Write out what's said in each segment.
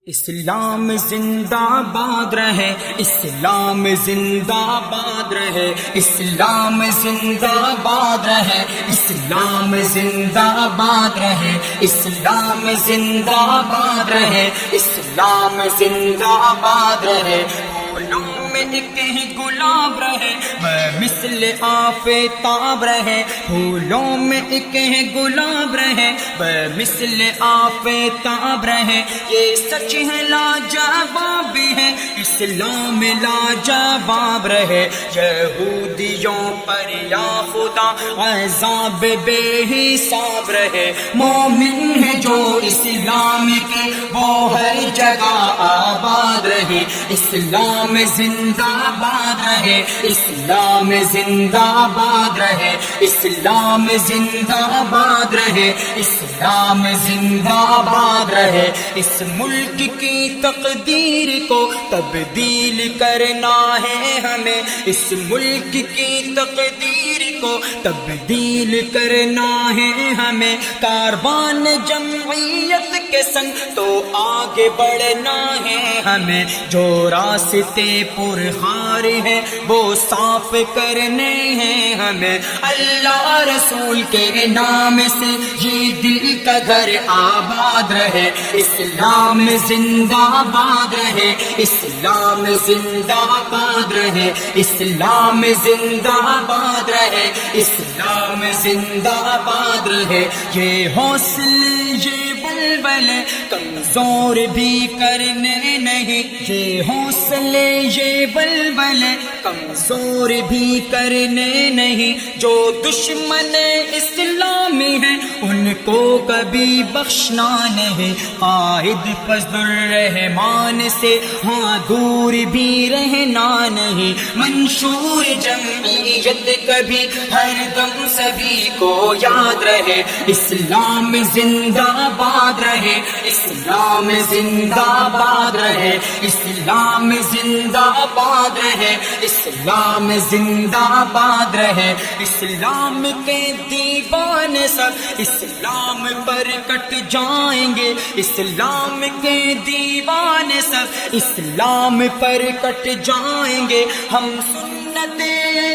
اسلام زندہ باد رہے، اسلام زندہ باد رہے، اسلام زندہ باد رہے، اسلام زندہ باد رہے، اسلام زندہ باد رہے، اسلام زندہ باد رہے۔ پھولوں میں ایک ہی گلاب رہے، مثل آفتاب رہے، پھولوں میں ایک ہی گلاب رہے، مثل آفتاب رہے۔ یہ سچ ہے لاجواب بھی ہے، اسلام لاجواب رہے۔ یہودیوں پر یا خدا عذاب بے حساب رہے، مومن ہے جو اسلام کے وہ ہر جگہ آباد رہے۔ اسلام زندہ باد رہے، اسلام زندہ باد رہے، اسلام زندہ باد رہے، اسلام زندہ باد رہے۔ اس ملک کی تقدیر کو تبدیل کرنا ہے ہمیں، اس ملک کی تقدیر کو تبدیل کرنا ہے ہمیں۔ کاروان جمعیت کے سنگ تو آگے بڑھنا ہے ہمیں، جو راستے پرخار ہیں وہ صاف کرنے ہیں ہمیں۔ اللہ رسول کے نام سے یہ دل کا گھر آباد رہے، اسلام زندہ باد رہے، اسلام زندہ باد رہے، اسلام زندہ باد رہے، اسلام زندہ باد رہے۔ یہ حوصلے یہ بلبلے کمزور بھی کرنے نہیں، یہ حوصلے یہ بلبلے کمزور بھی کرنے نہیں۔ جو دشمن اسلامی ہیں ان کو کبھی بخشنا نہیں، قائد فضل الرحمان سے ہاں دور بھی رہنا نہیں۔ منشور جمعیت کبھی ہر دم سبھی کو یاد رہے، اسلام زندہ باد رہے، اسلام زندہ باد رہے، اسلام زندہ باد رہے، اسلام زندہ باد رہے۔ اسلام کے دیوانے سب اسلام پر کٹ جائیں گے، اسلام کے دیوانے سب اسلام پر کٹ جائیں گے۔ ہم سنت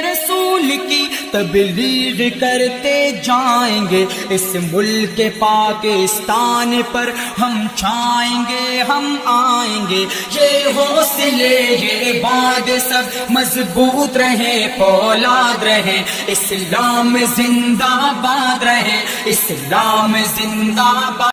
رسول کی تبلیغ کرتے جائیں گے، اس ملک پاکستان پر ہم چھائیں گے، ہم آئیں گے۔ یہ حوصلے یہ باد سب مضبوط رہے، فولاد رہے، اسلام زندہ باد رہے، اسلام زندہ باد